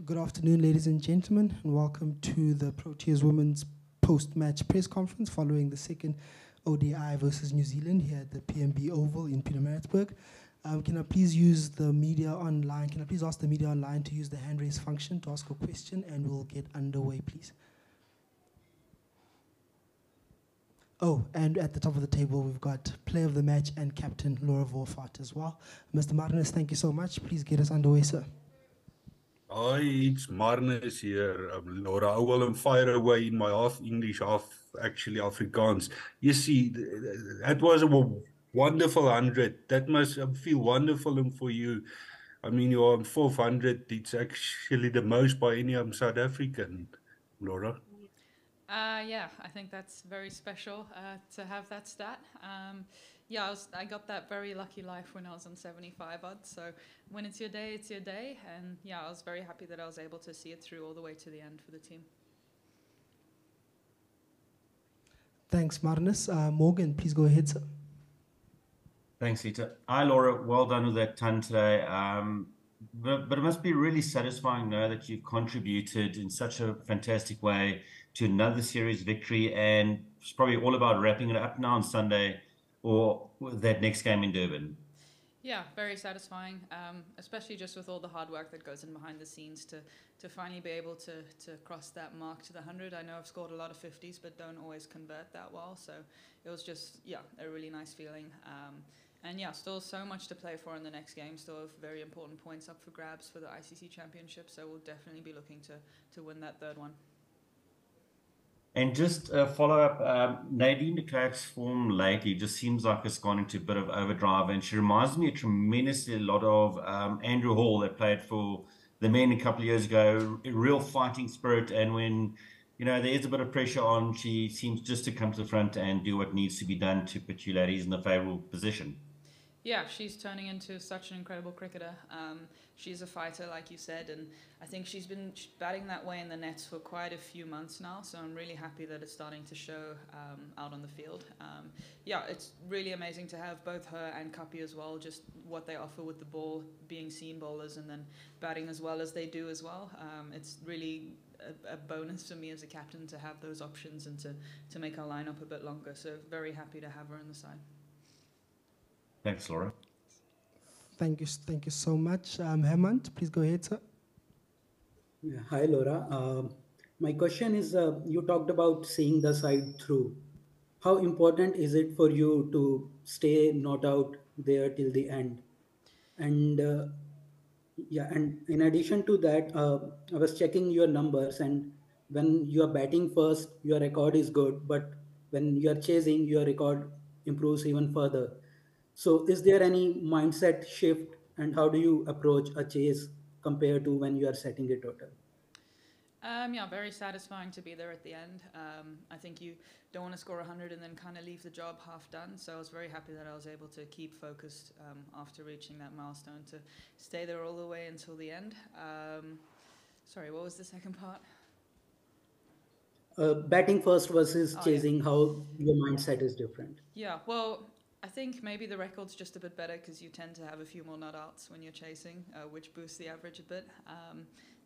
Good afternoon, ladies and gentlemen, and welcome to the Proteas Women's post-match press conference following the second ODI versus New Zealand here at the PNB Oval in Pietermaritzburg. Can I please use the media online? Can I please ask the media online to use the hand raise function to ask a question, and we'll get underway, please. Oh, and at the top of the table, we've got player of the match and captain Laura Wolvaardt as well. Mr. Martinez, thank you so much. Please get us underway, sir. Hi, it's Marnus here, Laura. I will fire away in my half English, half actually Afrikaans. You see, that was a wonderful 100. That must feel wonderful for you. I mean, you're on 400. It's actually the most by any South African, Laura. Yeah, I think that's very special to have that stat. Yeah, I got that very lucky life when I was on 75 odd. So when it's your day, it's your day. And yeah, I was very happy that I was able to see it through all the way to the end for the team. Thanks, Marnus. Morgan, please go ahead, sir. Thanks, Lita. Hi, Laura. Well done with that ton today. But it must be really satisfying to know that you've contributed in such a fantastic way to another series victory, and it's probably all about wrapping it up now on Sunday or that next game in Durban. Yeah, very satisfying, especially just with all the hard work that goes in behind the scenes to finally be able to cross that mark to the 100. I know I've scored a lot of 50s, but don't always convert that well. So it was just, yeah, a really nice feeling. And yeah, still so much to play for in the next game. Still have very important points up for grabs for the ICC Championship. So we'll definitely be looking to win that third one. And just a follow-up, Nadine de Klerk's form lately just seems like it's gone into a bit of overdrive, and she reminds me tremendously a lot of Andrew Hall that played for the men a couple of years ago. A real fighting spirit, and when there is a bit of pressure on, she seems just to come to the front and do what needs to be done to put you ladies in a favourable position. Yeah, she's turning into such an incredible cricketer. She's a fighter, like you said, and I think she's been batting that way in the nets for quite a few months now, so I'm really happy that it's starting to show out on the field. Yeah, it's really amazing to have both her and Kapi as well, just what they offer with the ball, being seam bowlers and then batting as well as they do as well. It's really a bonus for me as a captain to have those options and to make our lineup a bit longer, so very happy to have her on the side. Thanks, Laura. Thank you so much. Hemant, please go ahead, sir. Yeah, hi, Laura. My question is, you talked about seeing the side through. How important is it for you to stay not out there till the end? And yeah, and in addition to that, I was checking your numbers, and when you are batting first, your record is good, but when you are chasing, your record improves even further. So is there any mindset shift, and how do you approach a chase compared to when you are setting a total? Yeah, very satisfying to be there at the end. I think you don't want to score 100 and then kind of leave the job half done. So I was very happy that I was able to keep focused after reaching that milestone to stay there all the way until the end. Sorry, what was the second part? Batting first versus chasing, how your mindset is different. Yeah, well, I think maybe the record's just a bit better because you tend to have a few more not outs when you're chasing, which boosts the average a bit.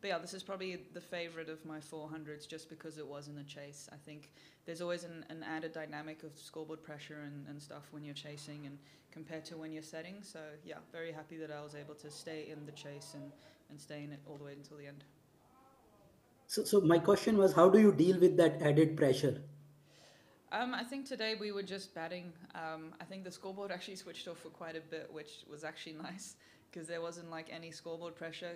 But yeah, this is probably the favourite of my 400s just because it was in the chase. I think there's always an added dynamic of scoreboard pressure and stuff when you're chasing and compared to when you're setting. So yeah, very happy that I was able to stay in the chase and stay in it all the way until the end. So my question was, how do you deal with that added pressure? I think today we were just batting. I think the scoreboard actually switched off for quite a bit, which was actually nice because there wasn't like any scoreboard pressure.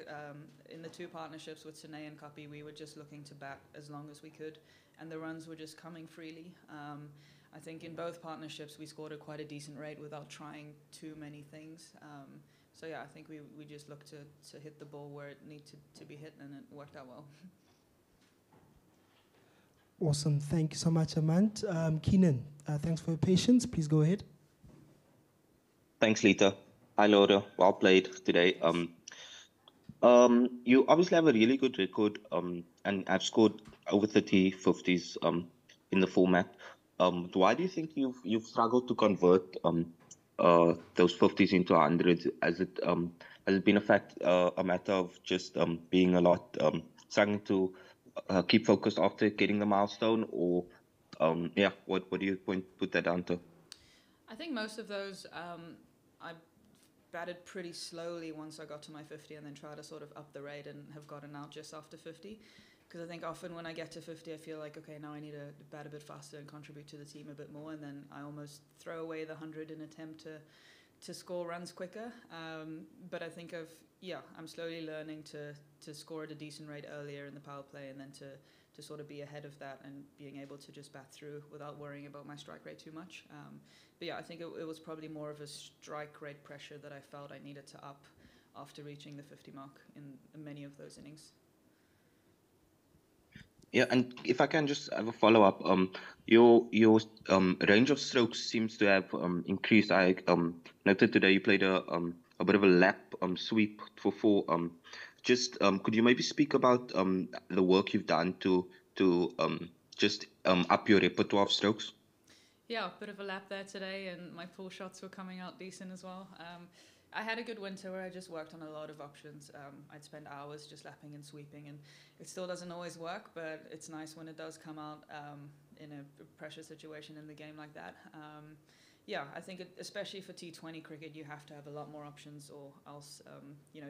In the two partnerships with Sine and Kapi, we were just looking to bat as long as we could, and the runs were just coming freely. I think in both partnerships we scored at quite a decent rate without trying too many things. So yeah, I think we just looked to hit the ball where it needed to be hit, and it worked out well. Awesome. Thank you so much, Amant. Keenan, thanks for your patience. Please go ahead. Thanks, Lita. Hi, Laura. Well played today. You obviously have a really good record and have scored over 30 50s in the format. Why do you think you've struggled to convert those 50s into 100s? Is it has it been a matter of just being a lot struggling to keep focused after getting the milestone, or yeah, what do you put that down to? I think most of those I batted pretty slowly once I got to my 50, and then try to sort of up the rate and have gotten out just after 50. Because I think often when I get to 50, I feel like, okay, now I need to bat a bit faster and contribute to the team a bit more, and then I almost throw away the 100 in attempt to score runs quicker. But I think I'm slowly learning to score at a decent rate earlier in the power play, and then to sort of be ahead of that and being able to just bat through without worrying about my strike rate too much. But yeah, I think it was probably more of a strike rate pressure that I felt I needed to up after reaching the 50 mark in many of those innings. Yeah, and if I can just have a follow-up, your range of strokes seems to have increased. I noted today you played a bit of a lap sweep for 4. Just could you maybe speak about the work you've done to just up your repertoire of strokes? Yeah, a bit of a lap there today, and my pull shots were coming out decent as well. I had a good winter where I just worked on a lot of options. I'd spend hours just lapping and sweeping, and it still doesn't always work, but it's nice when it does come out in a pressure situation in the game like that. Yeah, I think especially for T20 cricket, you have to have a lot more options, or else,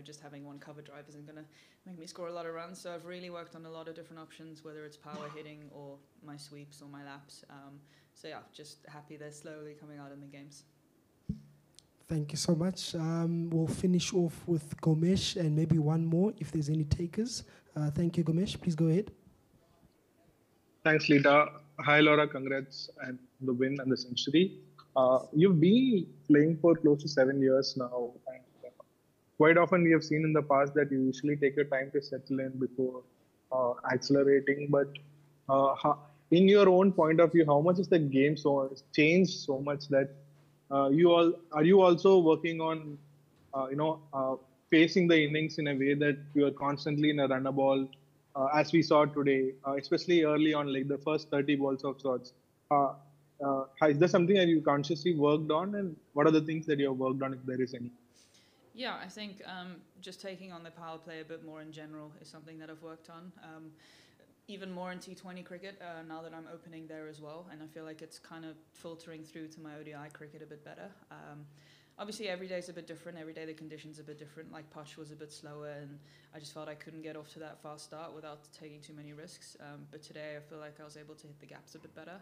just having one cover drive isn't going to make me score a lot of runs. So I've really worked on a lot of different options, whether it's power hitting or my sweeps or my laps. So yeah, just happy they're slowly coming out in the games. Thank you so much. We'll finish off with Gomesh and maybe one more if there's any takers. Thank you, Gomesh. Please go ahead. Thanks, Lita. Hi, Laura. Congrats on the win and the century. You've been playing for close to 7 years now. And quite often we have seen in the past that you usually take your time to settle in before accelerating. But in your own point of view, how much is the game changed so much that are you also working on facing the innings in a way that you are constantly in a runner ball, as we saw today, especially early on, like the first 30 balls of sorts. Is there something that you consciously worked on, and what are the things that you have worked on, if there is any? Yeah, I think just taking on the power play a bit more in general is something that I've worked on. Even more in T20 cricket now that I'm opening there as well, and I feel like it's kind of filtering through to my ODI cricket a bit better. Obviously every day is a bit different, every day the conditions are a bit different, like Posh was a bit slower, and I just felt I couldn't get off to that fast start without taking too many risks, but today I feel like I was able to hit the gaps a bit better.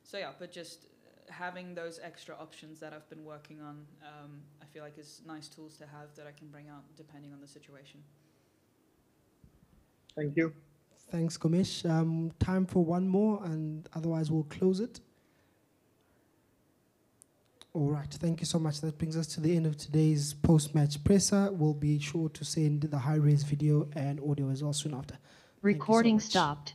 So yeah, but just having those extra options that I've been working on, I feel like is nice tools to have that I can bring out depending on the situation. Thank you. Thanks, Gomesh. Time for one more, and otherwise we'll close it. All right, thank you so much. That brings us to the end of today's post-match presser. We'll be sure to send the high-res video and audio as well soon after. Recording stopped.